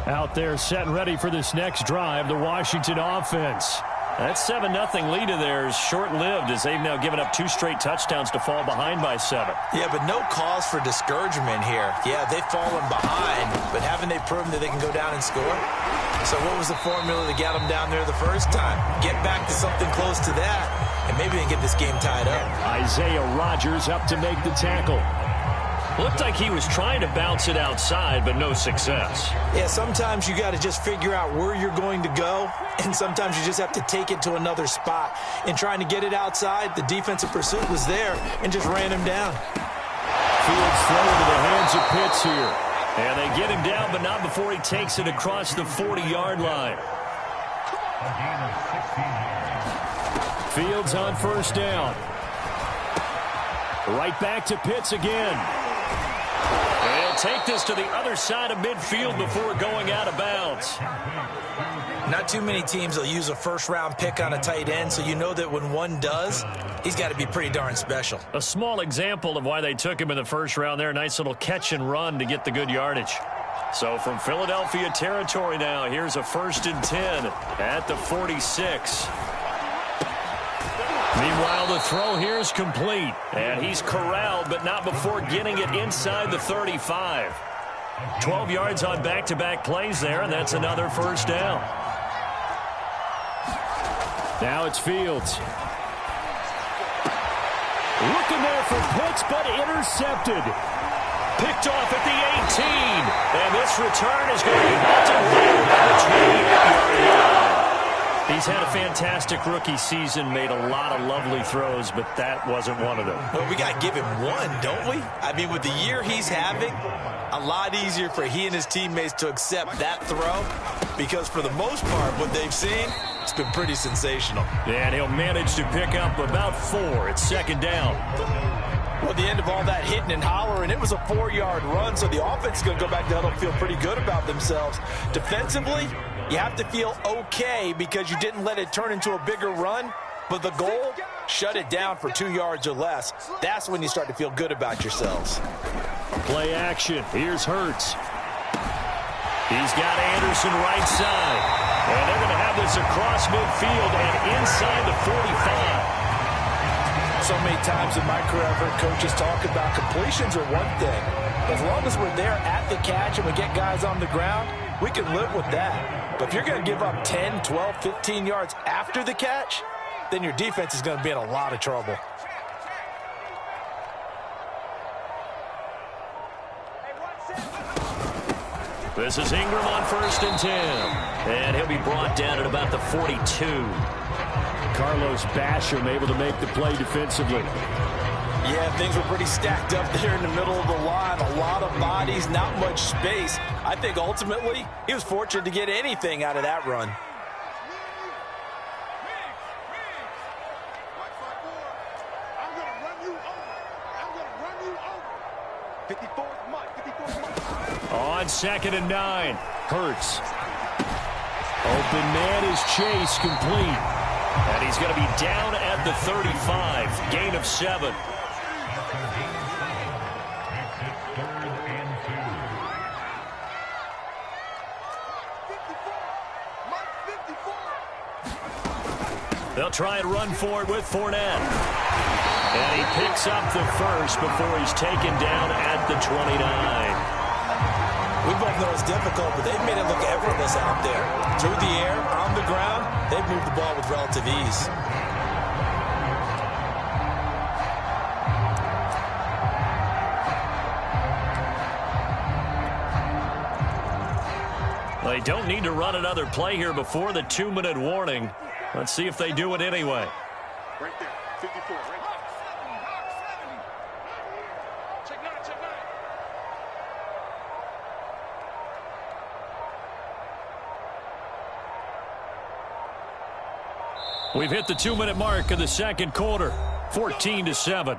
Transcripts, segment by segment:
Out there set and ready for this next drive, the Washington offense. That 7-0 lead of theirs short-lived as they've now given up 2 straight touchdowns to fall behind by 7. Yeah, but no cause for discouragement here. Yeah, they've fallen behind, but haven't they proven that they can go down and score? So what was the formula that got them down there the first time? Get back to something close to that, and maybe they can get this game tied up. Isaiah Rodgers up to make the tackle. Looked like he was trying to bounce it outside, but no success. Yeah, sometimes you got to just figure out where you're going to go, and sometimes you just have to take it to another spot. In trying to get it outside, the defensive pursuit was there and just ran him down. Fields thrown into the hands of Pitts here. And they get him down, but not before he takes it across the 40-yard line. Fields on first down. Right back to Pitts again. They'll take this to the other side of midfield before going out of bounds. Not too many teams will use a first-round pick on a tight end, so you know that when one does, he's got to be pretty darn special. A small example of why they took him in the first round there. Nice little catch and run to get the good yardage. So from Philadelphia territory now, here's a 1st and 10 at the 46. Meanwhile, the throw here is complete. And he's corralled, but not before getting it inside the 35. 12 yards on back-to-back plays there, and that's another first down. Now it's Fields. Looking there for Pitts, but intercepted. Picked off at the 18. And this return is going to be halted right at the 28-yard line. He's had a fantastic rookie season, made a lot of lovely throws, but that wasn't one of them. Well, we got to give him one, don't we? I mean, with the year he's having, a lot easier for he and his teammates to accept that throw because for the most part, what they've seen, it's been pretty sensational. And he'll manage to pick up about 4 at 2nd down. Well, at the end of all that hitting and hollering, it was a 4-yard run, so the offense is going to go back to huddle and feel pretty good about themselves. Defensively, you have to feel okay because you didn't let it turn into a bigger run, but the goal, shut it down for 2 yards or less. That's when you start to feel good about yourselves. Play action. Here's Hurts. He's got Anderson right side. And they're going to have this across midfield and inside the 45. So many times in my career, I've heard coaches talk about completions are one thing. As long as we're there at the catch and we get guys on the ground, we can live with that. But if you're going to give up 10, 12, 15 yards after the catch, then your defense is going to be in a lot of trouble. This is Ingram on 1st and 10. And he'll be brought down at about the 42. Carlos Basham able to make the play defensively. Yeah, things were pretty stacked up there in the middle of the line. A lot of bodies, not much space. I think ultimately he was fortunate to get anything out of that run. On 2nd and 9, Hurts. Open man is Chase, complete. And he's going to be down at the 35, gain of 7. They'll try and run for it with Fournette. And he picks up the first before he's taken down at the 29. We both know it's difficult, but they've made it look effortless out there. Through the air, on the ground, they've moved the ball with relative ease. They don't need to run another play here before the 2-minute warning. Let's see if they do it anyway. Right there, 54, right there. We've hit the 2-minute mark of the second quarter, 14-7.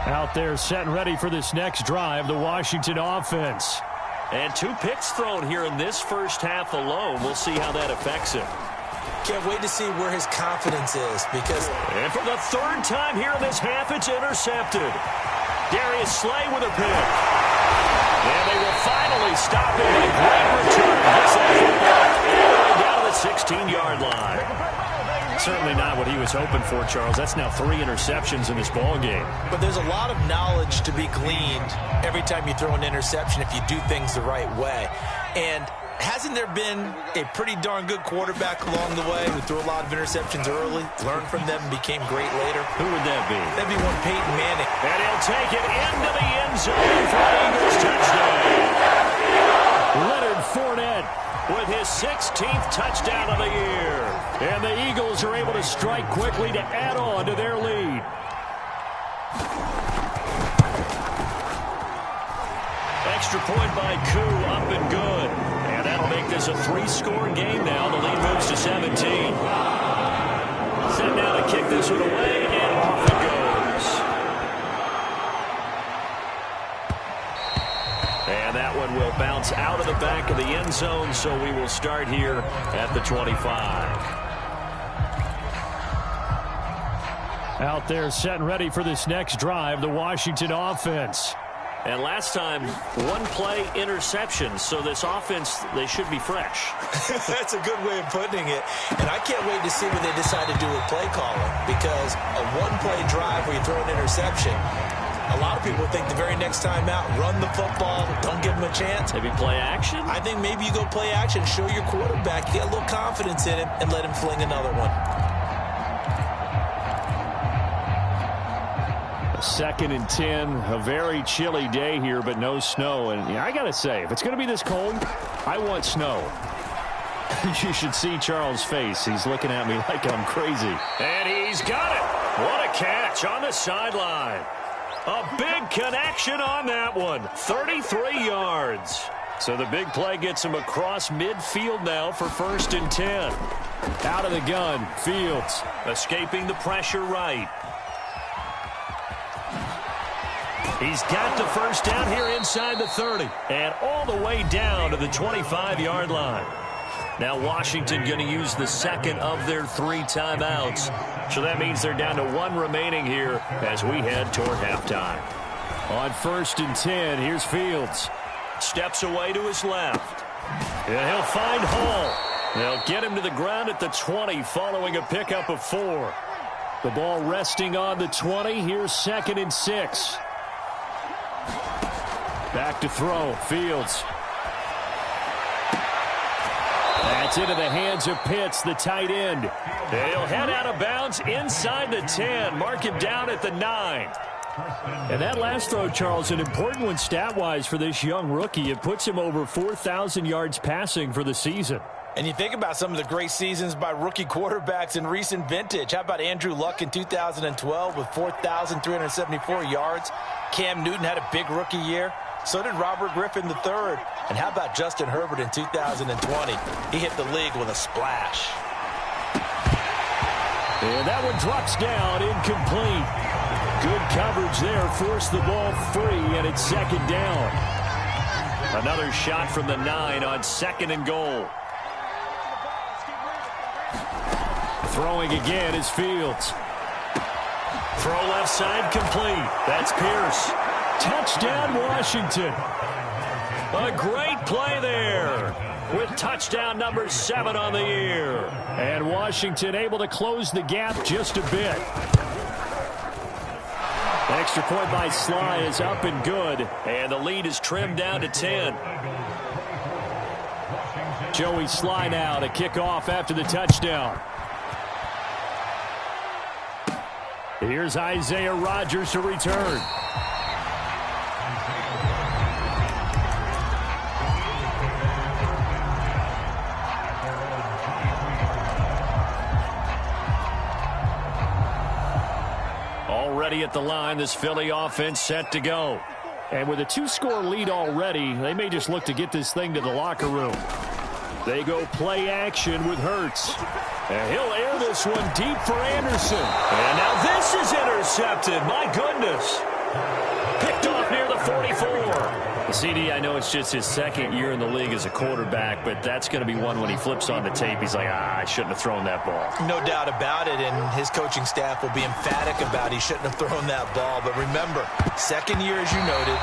Out there set and ready for this next drive, the Washington offense. And 2 picks thrown here in this first half alone. We'll see how that affects him. Can't wait to see where his confidence is because... And for the 3rd time here in this half, it's intercepted. Darius Slay with a pick. And they will finally stop him with a great return. Gets that football down to the 16-yard line. Certainly not what he was hoping for, Charles. That's now 3 interceptions in this ball game. But there's a lot of knowledge to be gleaned every time you throw an interception if you do things the right way. And hasn't there been a pretty darn good quarterback along the way who threw a lot of interceptions early, learned from them, and became great later? Who would that be? That'd be one Peyton Manning. And he'll take it into the end zone for an Eagles touchdown. Leonard Fournette with his 16th touchdown of the year. And the Eagles are able to strike quickly to add on to their lead. Extra point by Koo, up and good. And that'll make this a 3-score game now. The lead moves to 17. Set now to kick this one away, and off it goes. And that one will bounce out of the back of the end zone, so we will start here at the 25. Out there set and ready for this next drive, the Washington offense. And last time, 1-play interception, so this offense, they should be fresh. That's a good way of putting it. And I can't wait to see what they decide to do with play calling, because a 1-play drive where you throw an interception, a lot of people think the very next time out, run the football, don't give them a chance. Maybe play action? I think maybe you go play action, show your quarterback, you get a little confidence in him, and let him fling another one. 2nd and 10, a very chilly day here, but no snow. And I got to say, if it's going to be this cold, I want snow. You should see Charles' face. He's looking at me like I'm crazy. And he's got it. What a catch on the sideline. A big connection on that one. 33 yards. So the big play gets him across midfield now for 1st and 10. Out of the gun, Fields escaping the pressure right. He's got the first down here inside the 30 and all the way down to the 25-yard line. Now Washington going to use the 2nd of their 3 timeouts. So that means they're down to 1 remaining here as we head toward halftime. On 1st and 10, here's Fields. Steps away to his left. And he'll find Hall. They'll get him to the ground at the 20 following a pickup of 4. The ball resting on the 20. Here's 2nd and 6. Back to throw, Fields. That's into the hands of Pitts, the tight end. He'll head out of bounds inside the 10. Mark him down at the 9. And that last throw, Charles, an important one stat-wise for this young rookie. It puts him over 4,000 yards passing for the season. And you think about some of the great seasons by rookie quarterbacks in recent vintage. How about Andrew Luck in 2012 with 4,374 yards? Cam Newton had a big rookie year. So did Robert Griffin III. And how about Justin Herbert in 2020? He hit the league with a splash. And that one drops down, incomplete. Good coverage there, forced the ball free, and it's 2nd down. Another shot from the 9 on 2nd and goal. Throwing again is Fields. Throw left side complete. That's Pierce. Touchdown, Washington. A great play there with touchdown number 7 on the year. And Washington able to close the gap just a bit. Extra point by Sly is up and good. And the lead is trimmed down to 10. Joey Sly now to kick off after the touchdown. Here's Isaiah Rodgers to return. Already at the line, this Philly offense set to go. And with a 2-score lead already, they may just look to get this thing to the locker room. They go play action with Hurts. And he'll air this one deep for Anderson. And now this is intercepted. My goodness. Picked off near the 44. CD, I know it's just his second year in the league as a quarterback, but that's going to be one when he flips on the tape. He's like, I shouldn't have thrown that ball. No doubt about it, and his coaching staff will be emphatic about he shouldn't have thrown that ball. But remember, second year, as you noted,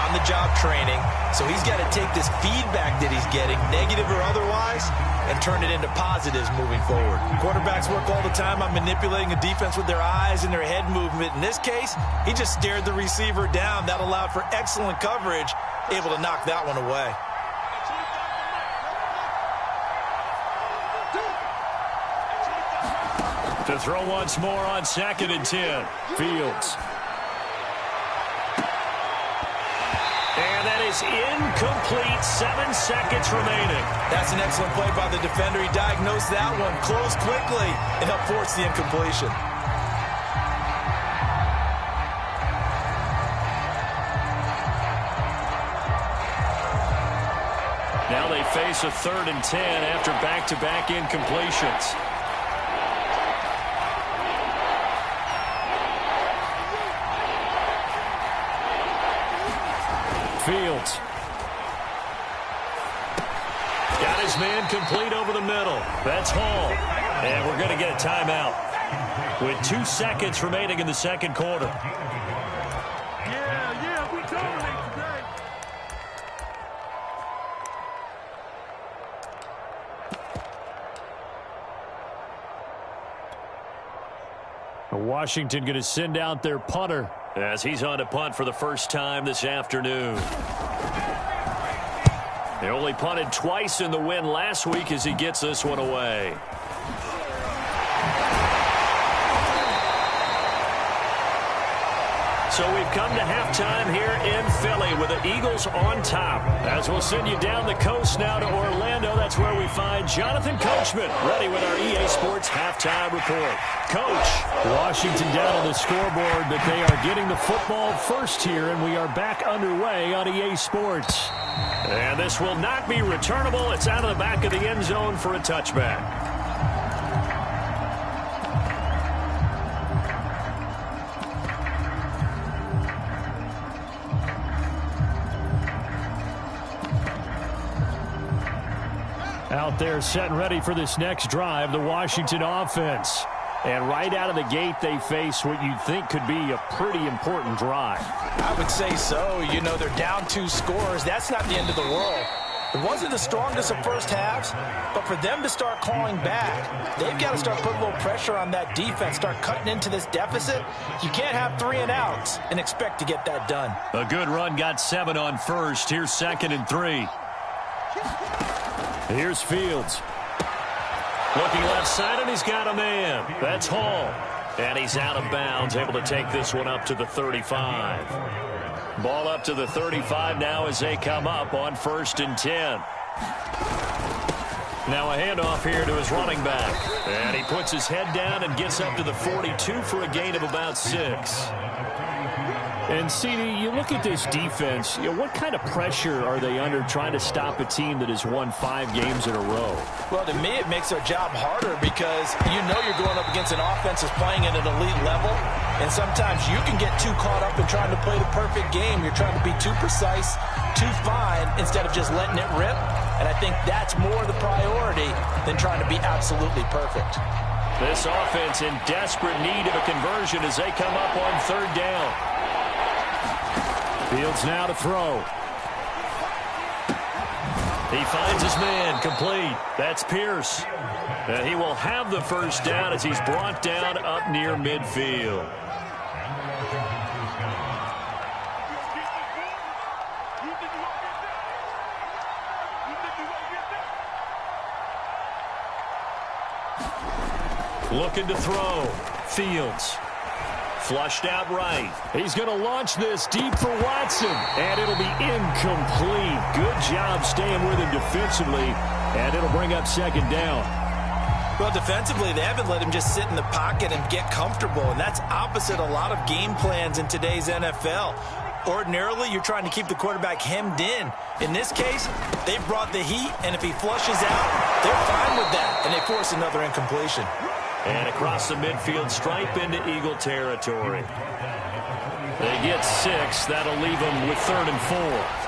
on-the-job training, so he's got to take this feedback that he's getting, negative or otherwise, and turn it into positives moving forward. Quarterbacks work all the time on manipulating a defense with their eyes and their head movement. In this case, he just stared the receiver down. That allowed for excellent coverage, able to knock that one away. To throw once more on 2nd and 10. Fields. And that is incomplete. 7 seconds remaining. That's an excellent play by the defender. He diagnosed that one, closed quickly, and helped force the incompletion. Now they face a 3rd and 10 after back-to-back incompletions. Fields. Got his man complete over the middle. That's Hall. And we're going to get a timeout with 2 seconds remaining in the second quarter. Yeah, we dominate today. Washington going to send out their punter as he's on to punt for the first time this afternoon. They only punted twice in the win last week as he gets this one away. So we've come to halftime here in Philly with the Eagles on top. As we'll send you down the coast now to Orlando, that's where we find Jonathan Coachman ready with our EA Sports halftime report. Coach, Washington down on the scoreboard, but they are getting the football first here, and we are back underway on EA Sports. And this will not be returnable. It's out of the back of the end zone for a touchback. Out there set and ready for this next drive, the Washington offense. And right out of the gate, they face what you'd think could be a pretty important drive. I would say so. You know, they're down 2 scores. That's not the end of the world. It wasn't the strongest of first halves, but for them to start clawing back, they've got to start putting a little pressure on that defense, start cutting into this deficit. You can't have 3 and outs and expect to get that done. A good run got 7 on first. Here's 2nd and 3. Here's Fields. Looking left side, and he's got a man. That's Hall. And he's out of bounds, able to take this one up to the 35. Ball up to the 35 now as they come up on 1st and 10. Now a handoff here to his running back. And he puts his head down and gets up to the 42 for a gain of about 6. And, CD, you look at this defense, what kind of pressure are they under trying to stop a team that has won 5 games in a row? Well, to me, it makes their job harder because you know you're going up against an offense that's playing at an elite level, and sometimes you can get too caught up in trying to play the perfect game. You're trying to be too precise, too fine, instead of just letting it rip, and I think that's more the priority than trying to be absolutely perfect. This offense in desperate need of a conversion as they come up on 3rd down. Fields now to throw. He finds his man complete. That's Pierce. And he will have the first down as he's brought down up near midfield. Looking to throw. Fields. Flushed out right. He's going to launch this deep for Watson. And it'll be incomplete. Good job staying with him defensively. And it'll bring up 2nd down. Well, defensively, they haven't let him just sit in the pocket and get comfortable. And that's opposite a lot of game plans in today's NFL. Ordinarily, you're trying to keep the quarterback hemmed in. In this case, they brought the heat. And if he flushes out, they're fine with that. And they force another incompletion. And across the midfield stripe into Eagle territory. They get 6. That'll leave them with 3rd and 4.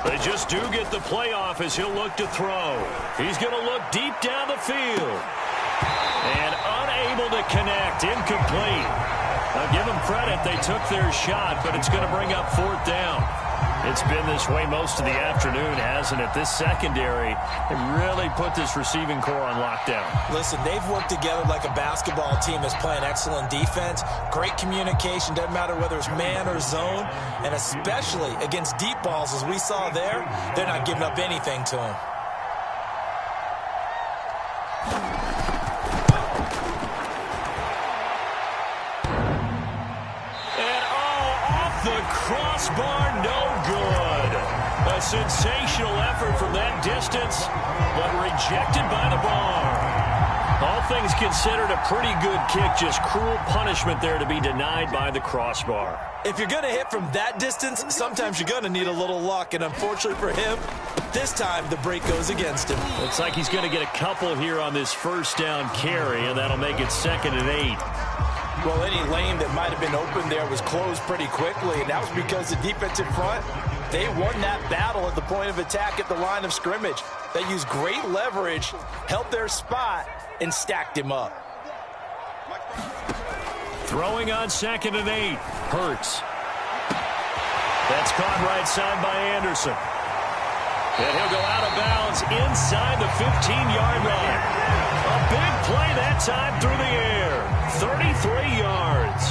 They just do get the playoff as he'll look to throw. He's going to look deep down the field. And unable to connect. Incomplete. Now give them credit. They took their shot, but it's going to bring up 4th down. It's been this way most of the afternoon, hasn't it? This secondary really put this receiving core on lockdown. Listen, they've worked together like a basketball team that's playing excellent defense. Great communication, doesn't matter whether it's man or zone. And especially against deep balls, as we saw there, they're not giving up anything to them. Crossbar, no good. A sensational effort from that distance, but rejected by the bar. All things considered, a pretty good kick. Just cruel punishment there to be denied by the crossbar. If you're going to hit from that distance, sometimes you're going to need a little luck. And unfortunately for him, this time the break goes against him. Looks like he's going to get a couple here on this 1st down carry, and that'll make it 2nd and 8. Well, any lane that might have been open there was closed pretty quickly, and that was because the defensive front, they won that battle at the point of attack at the line of scrimmage. They used great leverage, held their spot, and stacked him up. Throwing on 2nd and 8. Hurts. That's caught right side by Anderson. And he'll go out of bounds inside the 15-yard line. A big play that time through the air. 33 yards.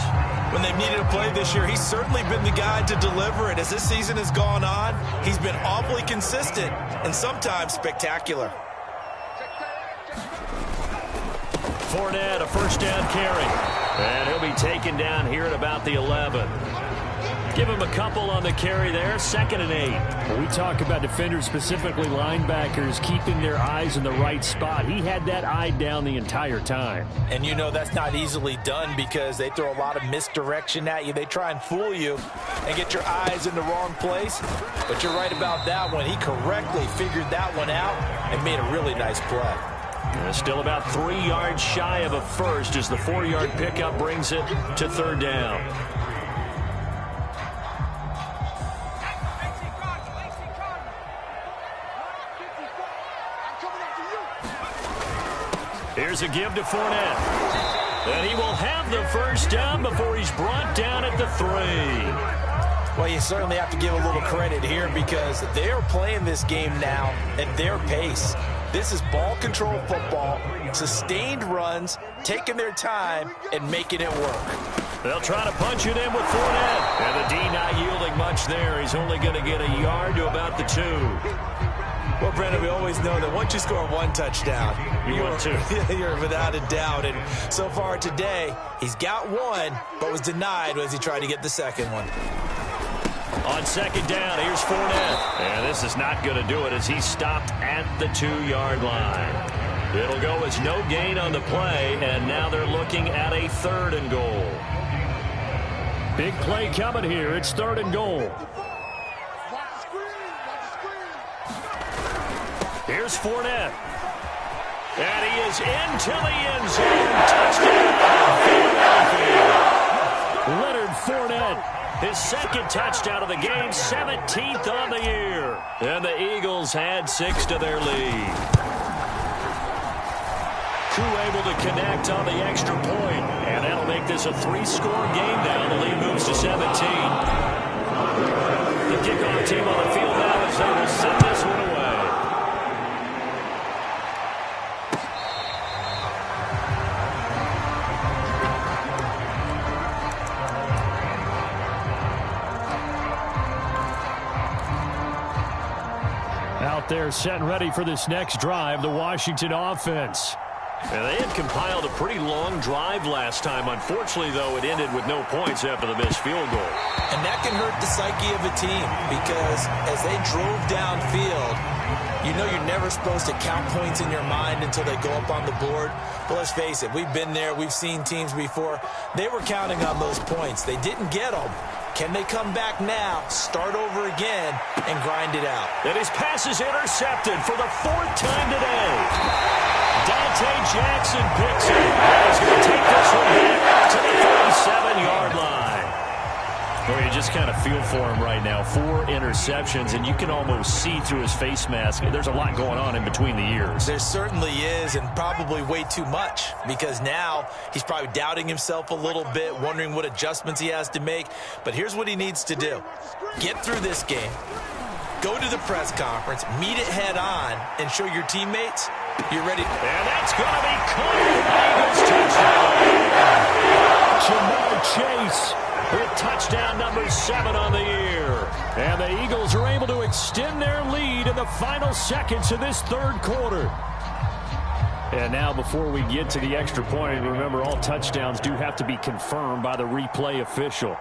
When they've needed a play this year, he's certainly been the guy to deliver it. As this season has gone on, he's been awfully consistent and sometimes spectacular. Fournette, a 1st down carry. And he'll be taken down here at about the 11. Give him a couple on the carry there. 2nd and 8. When we talk about defenders, specifically linebackers, keeping their eyes in the right spot. He had that eye down the entire time. And you know that's not easily done because they throw a lot of misdirection at you. They try and fool you and get your eyes in the wrong place. But you're right about that one. He correctly figured that one out and made a really nice play. Still about 3 yards shy of a first as the 4-yard pickup brings it to 3rd down. Here's a give to Fournette. And he will have the 1st down before he's brought down at the 3. Well, you certainly have to give a little credit here because they are playing this game now at their pace. This is ball control football, sustained runs, taking their time, and making it work. They'll try to punch it in with Fournette. And the D not yielding much there. He's only going to get a yard to about the 2. Well, Brandon, we always know that once you score 1 touchdown, you're without a doubt. And so far today, he's got 1, but was denied as he tried to get the 2nd one. On 2nd down, here's Fournette. And this is not going to do it as he's stopped at the 2-yard line. It'll go as no gain on the play, and now they're looking at a 3rd and goal. Big play coming here. It's 3rd and goal. Here's Fournette. And he is into the end zone. Touchdown, Philadelphia. Leonard Fournette. His 2nd touchdown of the game, 17th on the year. And the Eagles add 6 to their lead. Crew able to connect on the extra point. And that'll make this a 3-score game now. The lead moves to 17. The kickoff team on the field now as they will send this one away. Out there set and ready for this next drive, the Washington offense. And they had compiled a pretty long drive last time. Unfortunately, though, it ended with no points after the missed field goal. And that can hurt the psyche of a team because as they drove downfield, You know you're never supposed to count points in your mind until they go up on the board. But let's face it, we've been there. We've seen teams before. They were counting on those points. They didn't get them. Can they come back now, start over again, and grind it out? And his pass is intercepted for the 4th time today. Dante Jackson picks it. He's going to take this one back to the 37-yard line. Well, you just kind of feel for him right now. 4 interceptions, and you can almost see through his face mask. There's a lot going on in between the ears. There certainly is, and probably way too much, because now he's probably doubting himself a little bit, wondering what adjustments he has to make. But here's what he needs to do. Get through this game, go to the press conference, meet it head on, and show your teammates you're ready. And that's going to be caught. Eagles touchdown. Jamar Chase with touchdown number 7 on the year. And the Eagles are able to extend their lead in the final seconds of this 3rd quarter. And now before we get to the extra point, remember all touchdowns do have to be confirmed by the replay official.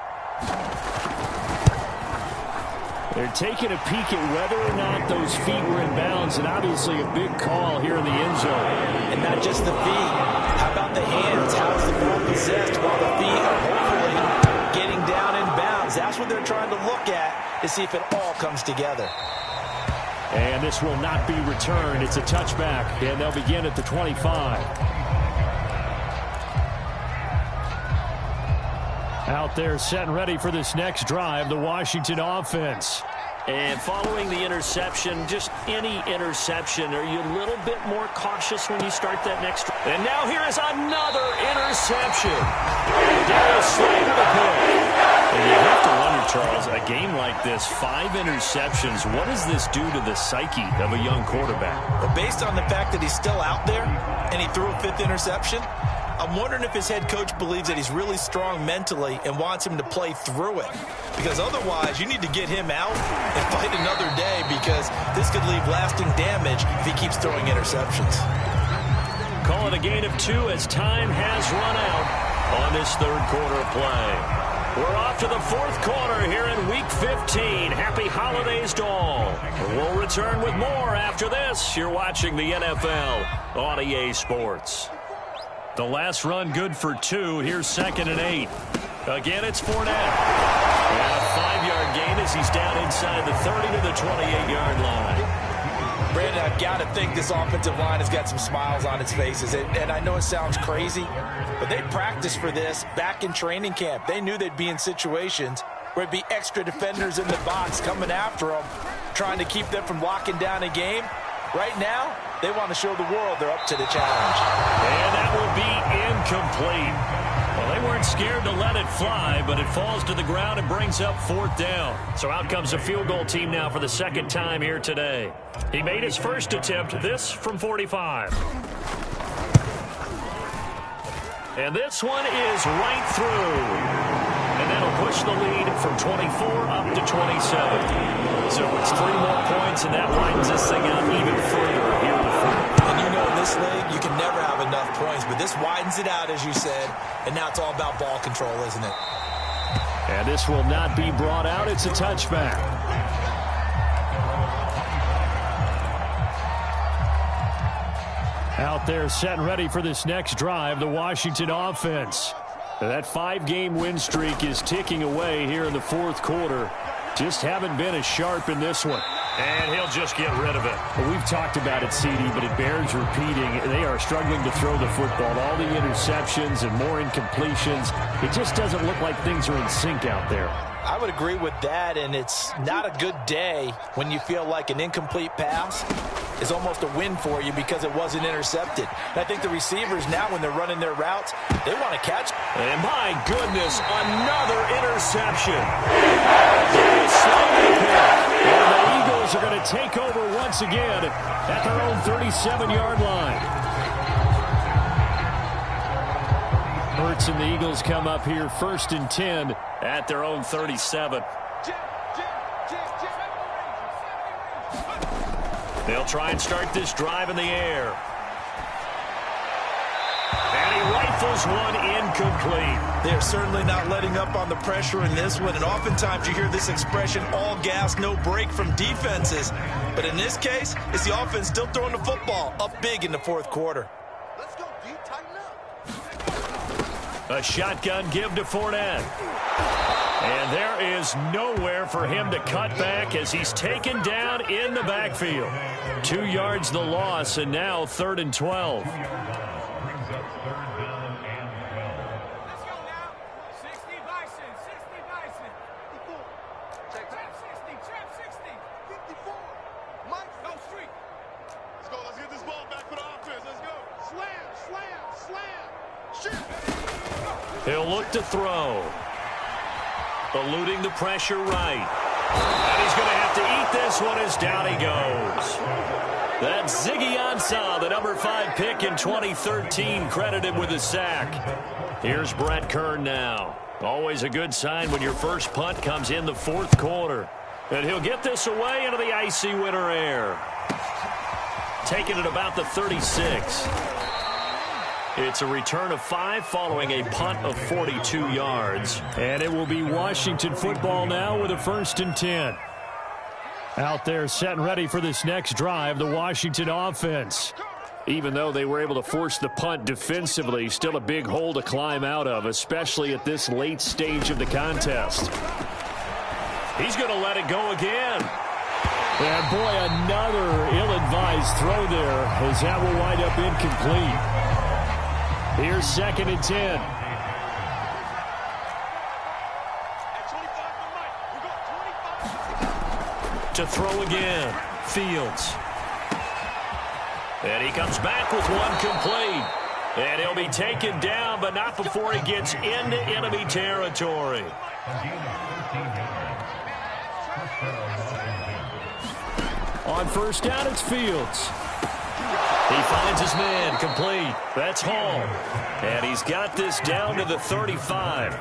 They're taking a peek at whether or not those feet were in bounds, and obviously a big call here in the end zone. And not just the feet. How about the hands? How's the ball possessed while the feet are hopefully getting down in bounds? That's what they're trying to look at to see if it all comes together. And this will not be returned. It's a touchback, and they'll begin at the 25. Out there set and ready for this next drive, the Washington offense. And following the interception, just any interception, are you a little bit more cautious when you start that next drive? And now here is another interception. Darius Slayton the pick. And you have to wonder, Charles, a game like this, 5 interceptions, what does this do to the psyche of a young quarterback? Well, based on the fact that he's still out there and he threw a 5th interception, I'm wondering if his head coach believes that he's really strong mentally and wants him to play through it. Because otherwise, you need to get him out and fight another day, because this could leave lasting damage if he keeps throwing interceptions. Call it a gain of 2 as time has run out on this 3rd quarter play. We're off to the 4th quarter here in Week 15. Happy holidays to all. We'll return with more after this. You're watching the NFL on EA Sports. The last run good for 2. Here's 2nd and 8. Again, it's Fournette. And a 5-yard gain as he's down inside the 30 to the 28-yard line. Brandon, I've got to think this offensive line has got some smiles on its faces. And I know it sounds crazy, but they practiced for this back in training camp. They knew they'd be in situations where it'd be extra defenders in the box coming after them, trying to keep them from locking down a game. Right now, they want to show the world they're up to the challenge. And that will be incomplete. Well, they weren't scared to let it fly, but it falls to the ground and brings up 4th down. So out comes a field goal team now for the 2nd time here today. He made his first attempt, this from 45. And this one is right through. And that'll push the lead from 24 up to 27. So it's 3 more points, and that widens this thing out even further here in the 4th. And you know in this league, you can never have enough points, but this widens it out, as you said, and now it's all about ball control, isn't it? And this will not be brought out. It's a touchback. Out there set and ready for this next drive, the Washington offense. That 5-game win streak is ticking away here in the 4th quarter. Just haven't been as sharp in this one. And he'll just get rid of it. Well, we've talked about it, CD, but it bears repeating. They are struggling to throw the football. All the interceptions and more incompletions. It just doesn't look like things are in sync out there. I would agree with that, and it's not a good day when you feel like an incomplete pass is almost a win for you because it wasn't intercepted. And I think the receivers now, when they're running their routes, they want to catch. And my goodness, another interception. And the Eagles are going to take over once again at their own 37-yard line. Hurts and the Eagles come up here 1st and 10 at their own 37. They'll try and start this drive in the air. And he right rifles one incomplete. They're certainly not letting up on the pressure in this one, and oftentimes you hear this expression, all gas, no break from defenses. But in this case, it's the offense still throwing the football up big in the fourth quarter. Let's go, D. Tighten up. A shotgun give to Fournette. And there is nowhere for him to cut back as he's taken down in the backfield. 2 yards the loss, and now 3rd and 12. Let's go now. 60 Bison, 60 Bison. 54. Trap 60, trap 60. 54. Mike, go street. Let's go, let's get this ball back for the offense. Let's go. Slam, slam, slam. Shit. He'll look to throw. Eluding the pressure right. And he's going to have to eat this one as down he goes. That's Ziggy Ansah, the number 5 pick in 2013, credited with a sack. Here's Brett Kern now. Always a good sign when your first punt comes in the fourth quarter. And he'll get this away into the icy winter air. Taking it about the 36. It's a return of 5 following a punt of 42 yards. And it will be Washington football now with a 1st and 10. Out there set and ready for this next drive, the Washington offense. Even though they were able to force the punt defensively, still a big hole to climb out of, especially at this late stage of the contest. He's going to let it go again. And boy, another ill-advised throw there, as that will wind up incomplete. Here's 2nd and 10. To throw again, Fields. And he comes back with one complete. And he'll be taken down, but not before he gets into enemy territory. On 1st down, it's Fields. He finds his man, complete. That's Hall. And he's got this down to the 35.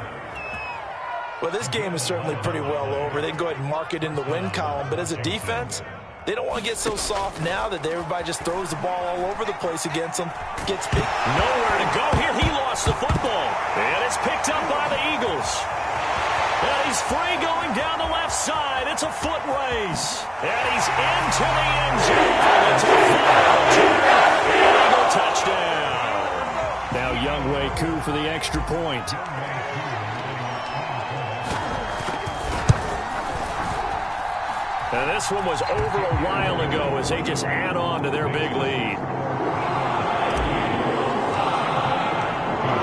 Well, this game is certainly pretty well over. They can go ahead and mark it in the win column. But as a defense, they don't want to get so soft now that everybody just throws the ball all over the place against them. Gets big. Nowhere to go here. He lost the football. And it's picked up by the Eagles. And he's free going down the left side. It's a foot race. And he's into the end zone. It's a Eagle touchdown. Now Younghoe Koo for the extra point. And this one was over a while ago as they just add on to their big lead.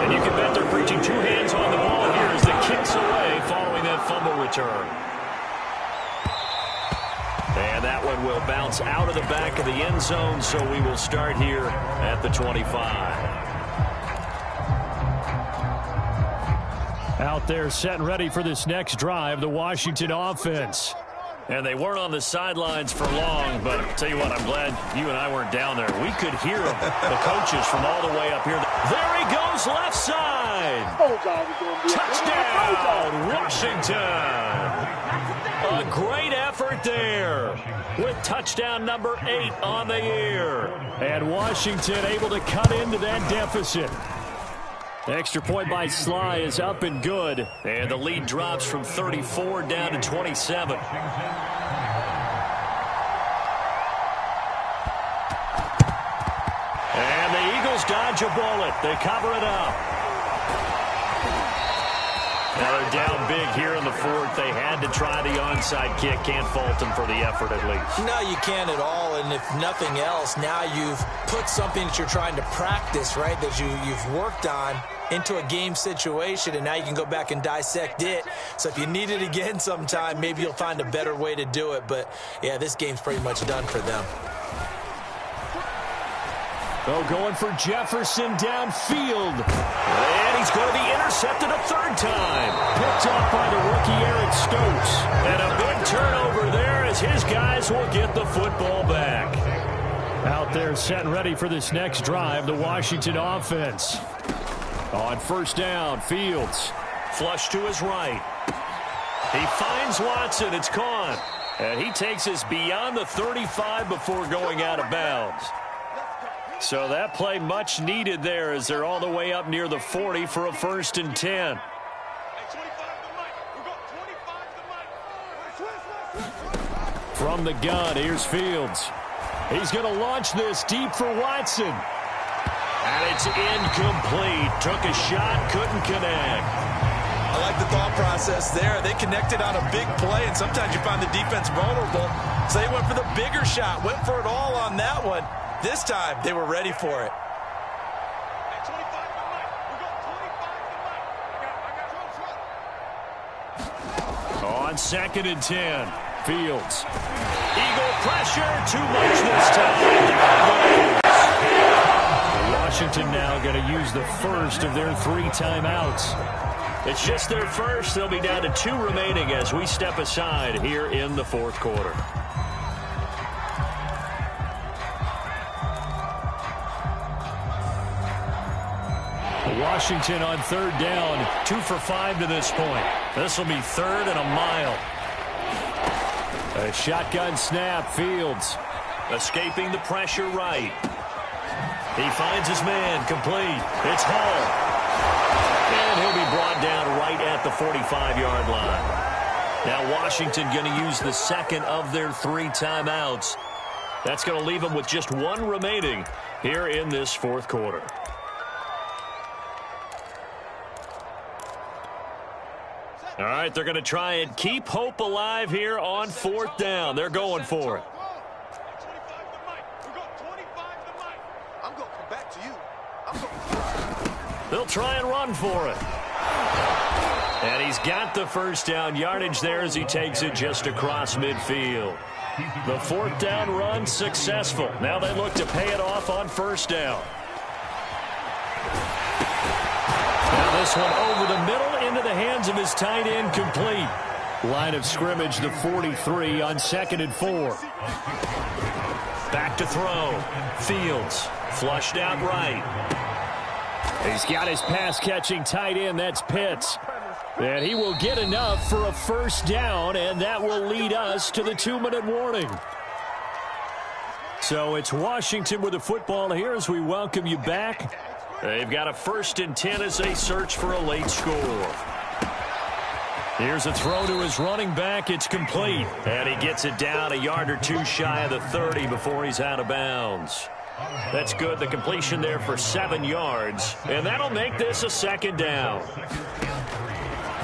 And you can bet they're preaching 2 hands on the ball here as the kick's away following that fumble return. And that one will bounce out of the back of the end zone, so we will start here at the 25. Out there set and ready for this next drive, the Washington offense. And they weren't on the sidelines for long, but I'll tell you what, I'm glad you and I weren't down there. We could hear them, the coaches, from all the way up here. There he goes, left side. Touchdown, Washington. A great effort there with touchdown number 8 on the year. And Washington able to cut into that deficit. Extra point by Sly is up and good. And the lead drops from 34 down to 27. And the Eagles dodge a bullet. They cover it up. Now they're down big here in the fourth. They had to try the onside kick. Can't fault them for the effort at least. No, you can't at all. And if nothing else, now you've put something that you're trying to practice, right, that you've worked on into a game situation, and now you can go back and dissect it. So if you need it again sometime, maybe you'll find a better way to do it. But, yeah, this game's pretty much done for them. Oh, going for Jefferson downfield. And he's going to be intercepted a 3rd time. Picked off by the rookie Eric Stokes. And a big turnover there as his guys will get the football back. Out there set and ready for this next drive, the Washington offense. On 1st down, Fields. Flush to his right. He finds Watson. It's caught. And he takes us beyond the 35 before going out of bounds. So that play much needed there as they're all the way up near the 40 for a 1st and 10. From the gun, here's Fields. He's going to launch this deep for Watson. And it's incomplete. Took a shot, couldn't connect. I like the thought process there. They connected on a big play, and sometimes you find the defense vulnerable. So they went for the bigger shot, went for it all on that one. This time, they were ready for it. On 2nd and 10, Fields. Eagle pressure, too much this time. Washington now going to use the first of their 3 timeouts. It's just their first. They'll be down to 2 remaining as we step aside here in the 4th quarter. Washington on 3rd down, 2 for 5 to this point. This will be 3rd and a mile. A shotgun snap, Fields. Escaping the pressure right. He finds his man, complete. It's Hall. And he'll be brought down right at the 45-yard line. Now Washington going to use the 2nd of their 3 timeouts. That's going to leave them with just 1 remaining here in this 4th quarter. All right, they're going to try and keep hope alive here on 4th down. They're going for it. They'll try and run for it. And he's got the 1st down yardage there as he takes it just across midfield. The 4th down run successful. Now they look to pay it off on 1st down. Now this one over the middle into the hands of his tight end, complete. Line of scrimmage, the 43 on 2nd and 4. Back to throw. Fields flushed out right. He's got his pass-catching tight end. That's Pitts. And he will get enough for a 1st down, and that will lead us to the 2-minute warning. So it's Washington with the football here as we welcome you back. They've got a 1st and 10 as they search for a late score. Here's a throw to his running back. It's complete. And he gets it down a yard or 2 shy of the 30 before he's out of bounds. That's good. The completion there for 7 yards. And that'll make this a 2nd down.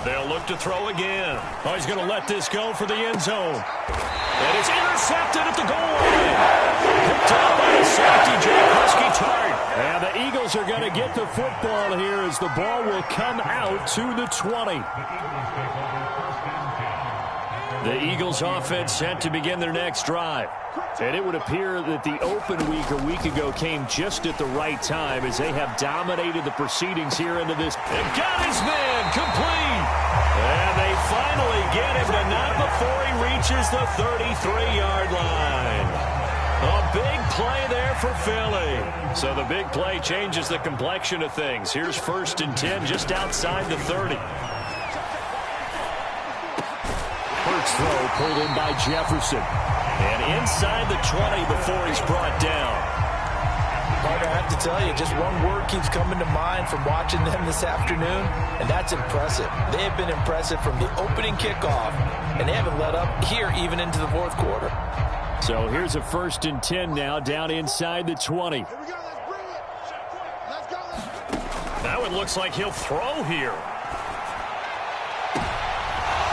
They'll look to throw again. Oh, he's going to let this go for the end zone. And it's intercepted at the goal line. Picked up by the safety, Husky Tart. And the Eagles are going to get the football here as the ball will come out to the 20. The Eagles offense set to begin their next drive. And it would appear that the open week a week ago came just at the right time as they have dominated the proceedings here into this. And got his man complete. And they finally get him, but not before he reaches the 33-yard line. A big play there for Philly. So the big play changes the complexion of things. Here's 1st and 10 just outside the 30. First throw pulled in by Jefferson. And inside the 20 before he's brought down. Parker, I have to tell you, just one word keeps coming to mind from watching them this afternoon, and that's impressive. They have been impressive from the opening kickoff, and they haven't let up here even into the 4th quarter. So here's a 1st and 10 now down inside the 20. Now it looks like he'll throw here.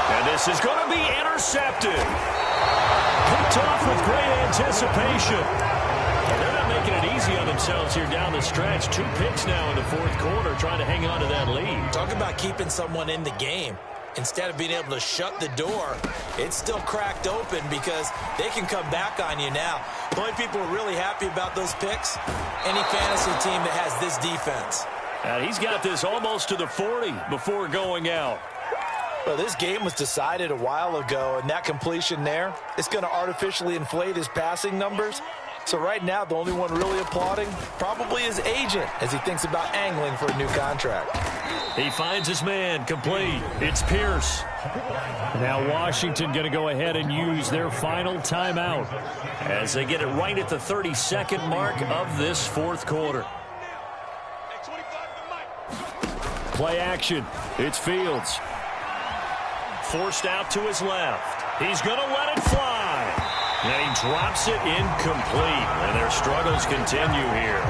And this is going to be intercepted. Picked off with great anticipation. And they're not making it easy on themselves here down the stretch. 2 picks now in the 4th quarter trying to hang on to that lead. Talk about keeping someone in the game. Instead of being able to shut the door, it's still cracked open because they can come back on you now. The only people who are really happy about those picks, any fantasy team that has this defense. And he's got this almost to the 40 before going out. Well, this game was decided a while ago, and that completion there is going to artificially inflate his passing numbers. So right now, the only one really applauding probably his agent as he thinks about angling for a new contract. He finds his man, complete. It's Pierce. Now Washington going to go ahead and use their final timeout as they get it right at the 32nd mark of this fourth quarter. Play action. It's Fields. Forced out to his left. He's going to let it fly. And he drops it incomplete. And their struggles continue here.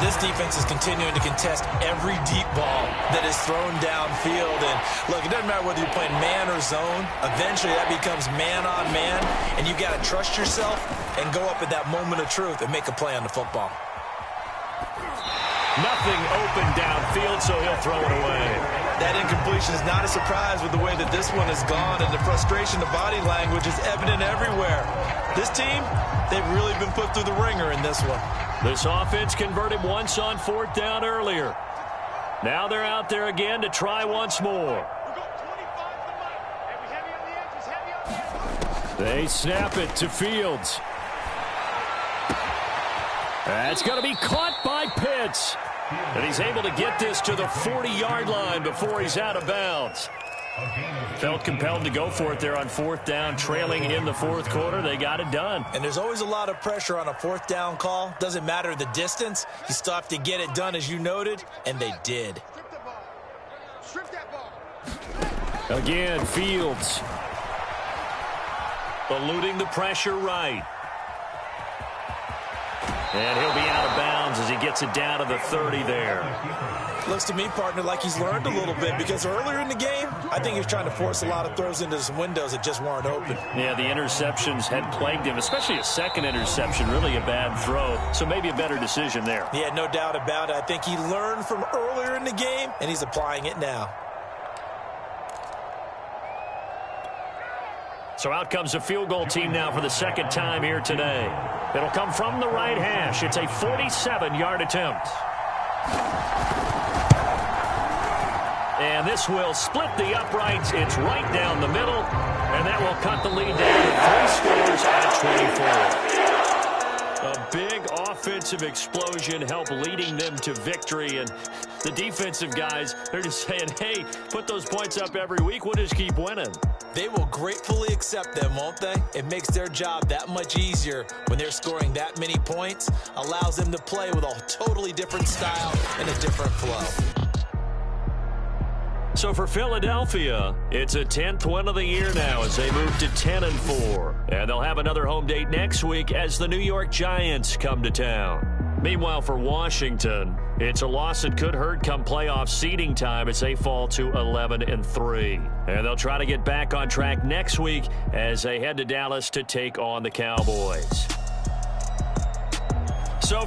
This defense is continuing to contest every deep ball that is thrown downfield. And look, it doesn't matter whether you're playing man or zone. Eventually, that becomes man on man. And you got to trust yourself and go up at that moment of truth and make a play on the football. Nothing open downfield, so he'll throw it away. That incompletion is not a surprise with the way that this one has gone, and the frustration, the body language is evident everywhere. This team, they've really been put through the ringer in this one. This offense converted once on fourth down earlier. Now they're out there again to try once more. They snap it to Fields. That's going to be caught by Pitts. And he's able to get this to the 40-yard line before he's out of bounds. Felt compelled to go for it there on fourth down, trailing in the fourth quarter. They got it done. And there's always a lot of pressure on a fourth down call. Doesn't matter the distance. You still have to get it done, as you noted, and they did. Again, Fields. Eluding the pressure right. And he'll be out of bounds as he gets it down to the 30 there. Looks to me, partner, like he's learned a little bit, because earlier in the game, I think he was trying to force a lot of throws into some windows that just weren't open. Yeah, the interceptions had plagued him, especially a second interception, really a bad throw. So maybe a better decision there. Yeah, no doubt about it. I think he learned from earlier in the game, and he's applying it now. So out comes the field goal team now for the second time here today. It'll come from the right hash. It's a 47-yard attempt. And this will split the uprights. It's right down the middle. And that will cut the lead down to 3 scores at 24. A big offensive explosion helped leading them to victory. And the defensive guys, they're just saying, hey, put those points up every week. We'll just keep winning. They will gratefully accept them, won't they? It makes their job that much easier when they're scoring that many points. Allows them to play with a totally different style and a different flow. So for Philadelphia, it's a 10th win of the year now as they move to 10-4. And they'll have another home date next week as the New York Giants come to town. Meanwhile, for Washington, it's a loss that could hurt come playoff seeding time as they fall to 11-3. And they'll try to get back on track next week as they head to Dallas to take on the Cowboys. So